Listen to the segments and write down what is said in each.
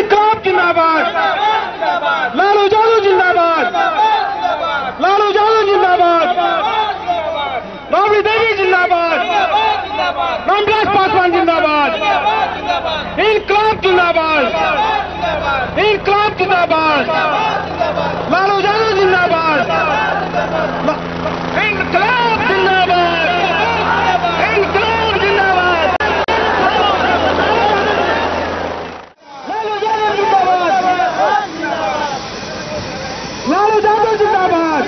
इनकलाब जिंदाबाद, लालू यादव जिंदाबाद, लालू यादव जिंदाबाद, राबड़ी देवी जिंदाबाद, रामविलास पासवान जिंदाबाद, इनकलाब जिंदाबाद, इनकलाब जिंदाबाद, लालू यादव जिंदाबाद, इनकलाब जिंदाबाद, इनकलाब जिंदाबाद, लालू यादव जिंदाबाद, लालू यादव जिंदाबाद।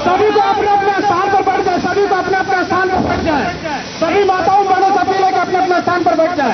सभी को अपने अपने स्थान पर बैठ जाए, सभी को अपने अपने स्थान पर बैठ जाए, सभी माताओं बहनों से अपील है कि अपने अपने स्थान पर बैठ जाए।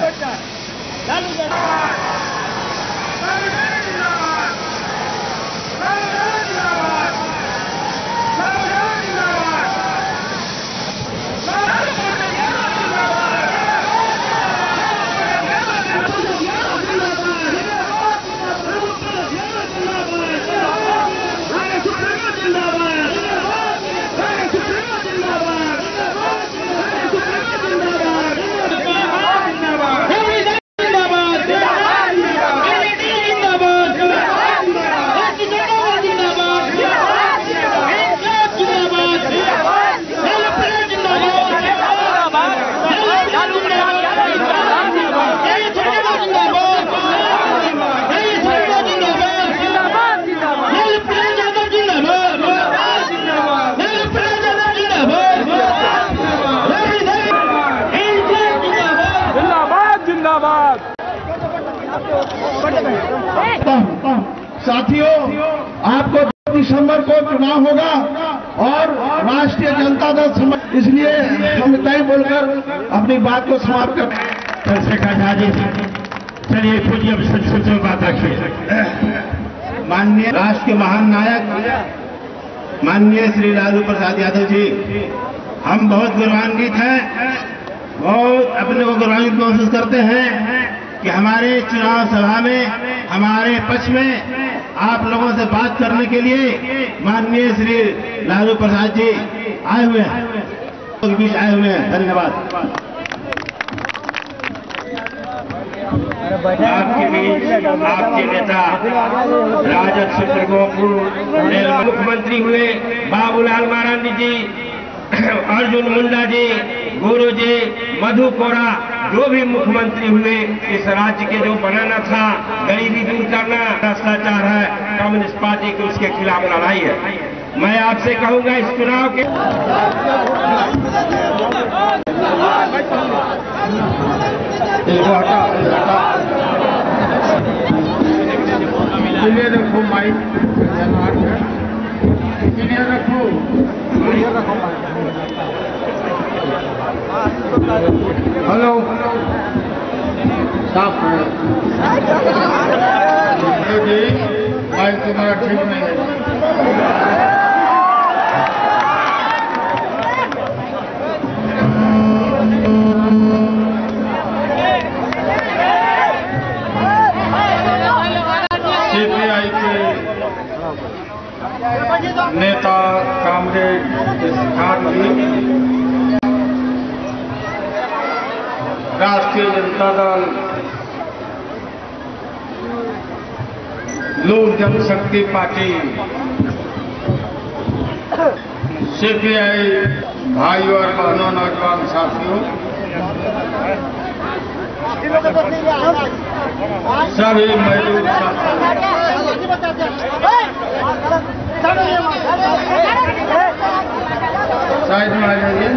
साथियों, आपको 2 दिसंबर को चुनाव होगा और राष्ट्रीय जनता दल, इसलिए हम तय बोलकर अपनी बात को समाप्त कर। चंद्रशेखर झा जी, चलिए पूज्य संसद में बात रखिए। माननीय राष्ट्र के महान नायक माननीय श्री लालू प्रसाद यादव जी, हम बहुत गौरवान्वित हैं, बहुत अपने को गौरवान्वित महसूस करते हैं कि हमारे चुनाव सभा में हमारे पक्ष में आप लोगों से बात करने के लिए माननीय श्री लालू प्रसाद जी आए हुए हैं, बीच आए हुए हैं। धन्यवाद। आपके बीच आपके नेता राजद सुप्रीमो पूर्व मुख्यमंत्री हुए बाबूलाल मरांडी जी, अर्जुन मुंडा जी, गुरु जी, मधु कोड़ा, जो भी मुख्यमंत्री हुए, इस राज्य के जो बनाना था, गरीबी दूर करना, भ्रष्टाचार है, कम्युनिस्ट पार्टी की उसके खिलाफ लड़ाई है। मैं आपसे कहूंगा इस चुनाव के रखो माइक, रखो हेलो, साफ जी, माइक तुम्हारा ठीक नहीं है। सीपीआई के नेता कामरेड खान जी, राष्ट्रीय जनता दल, लोक जनशक्ति पार्टी, सीपीआई भाइयों और बहनों, नौजवान साथियों, सभी मजदूर साइड में आ जाइए।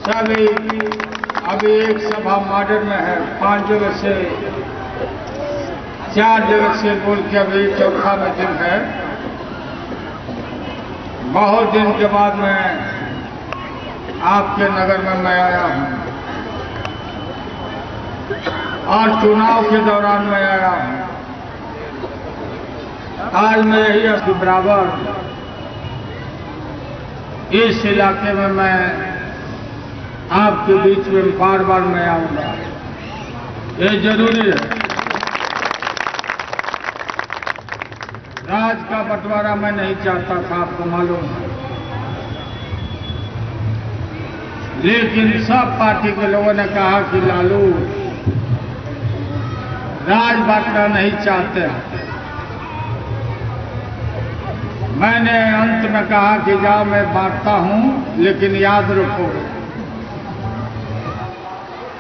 सभी अभी एक सभा मॉडर्न में है, 5 जगह से 4 जगह से बोल के अभी चौथा में दिन है। बहुत दिन के बाद मैं आपके नगर में मैं आया हूं और चुनाव के दौरान मैं आया हूं। आज मैं यही बराबर इस इलाके में मैं आपके बीच में बार बार मैं आऊंगा, ये जरूरी है। राज का बंटवारा मैं नहीं चाहता था, आपको मालूम है, लेकिन सब पार्टी के लोगों ने कहा कि लालू राज बांटना नहीं चाहते। मैंने अंत में कहा कि जाओ मैं बांटता हूं, लेकिन याद रखो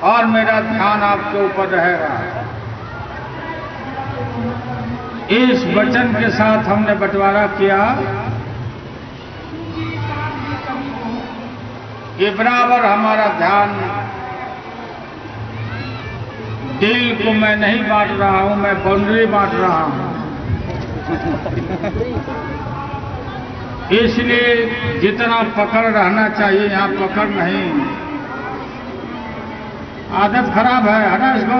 और मेरा ध्यान आपके ऊपर रहेगा। इस वचन के साथ हमने बंटवारा किया कि बराबर हमारा ध्यान, दिल को मैं नहीं बांट रहा हूं, मैं बाउंड्री बांट रहा हूं। इसलिए जितना पकड़ रहना चाहिए यहाँ पकड़ नहीं। आदत खराब है, हटा इसको,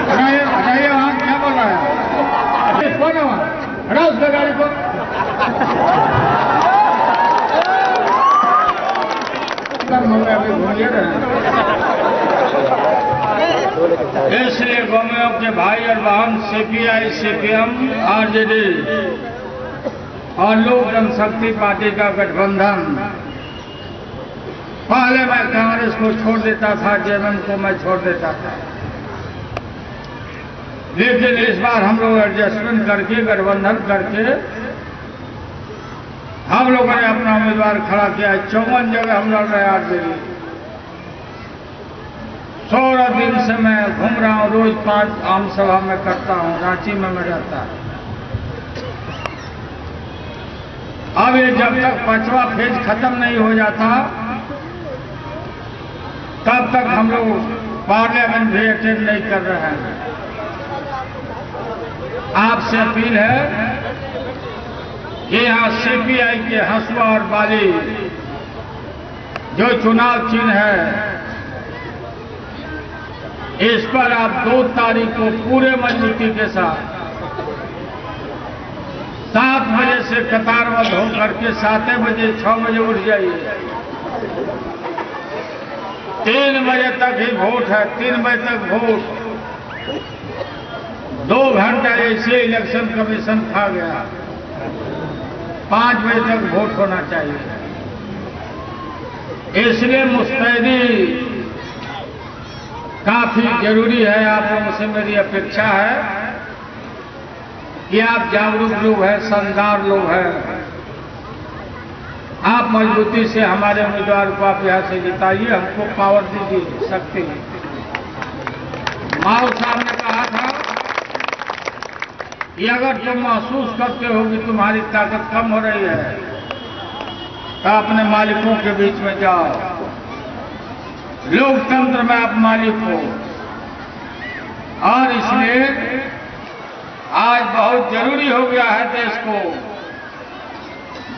हटाइए हटाइए। वहां क्या बोल रहा है? कौन है वहां? हटा उसका गाड़ी को। अभी घूमिए रहे। इसलिए गोमियों के भाई और बहन सीपीआई, सीपीएम, आरजेडी और लोक जनशक्ति पार्टी का गठबंधन, पहले मैं कांग्रेस को छोड़ देता था, जेएमएम को मैं छोड़ देता था, लेकिन इस बार हम लोग एडजस्टमेंट करके, गठबंधन करके हम लोगों ने अपना उम्मीदवार खड़ा किया। 54 जगह हम लड़ रहे हैं आरजेडी। 16 दिन से मैं घूम रहा हूं, रोज 5 आम सभा में करता हूं, रांची में मैं रहता। अब ये जब तक 5वां फेज खत्म नहीं हो जाता तब तक हम लोग पार्लियामेंट भी अटेंड नहीं कर रहे हैं। आपसे अपील है कि यहाँ सीपीआई के हंसुआ और बाली जो चुनाव चिन्ह है, इस पर आप 2 तारीख को पूरे मजबूती के साथ 7 बजे से कतारबद्ध होकर के 7 बजे 6 बजे उठ जाइए। 3 बजे तक ही वोट है, 3 बजे तक वोट। 2 घंटा ऐसे इलेक्शन कमीशन खा गया। 5 बजे तक वोट होना चाहिए। इसलिए मुस्तैदी काफी जरूरी है। आप लोगों से मेरी अपेक्षा है कि आप जागरूक लोग हैं, समझदार लोग हैं, आप मजबूती से हमारे उम्मीदवार को आप यहां से जिताइए, हमको पावर दीजिए, शक्ति। माओ साहब ने कहा था कि अगर तुम महसूस करते हो कि तुम्हारी ताकत कम हो रही है तो अपने मालिकों के बीच में जाओ। लोकतंत्र में आप मालिक हो, और इसलिए आज बहुत जरूरी हो गया है देश को।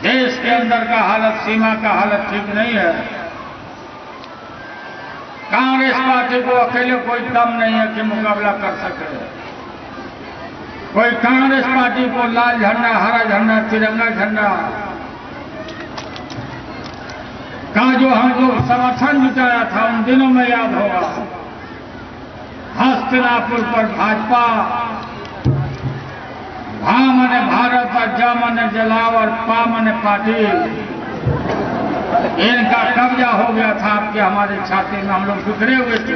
देश के अंदर का हालत, सीमा का हालत ठीक नहीं है। कांग्रेस पार्टी को अकेले कोई दम नहीं है कि मुकाबला कर सके। कोई कांग्रेस पार्टी को लाल झंडा, हरा झंडा, तिरंगा झंडा का जो हम लोग समर्थन जुटाया था उन दिनों में याद होगा। हस्तिनापुर पर भाजपा, भा मने भारत और जा मने जलाव और पा मने पार्टी, इनका कब्जा हो गया था आपके हमारे छाती में। हम लोग बिखरे हुए थे।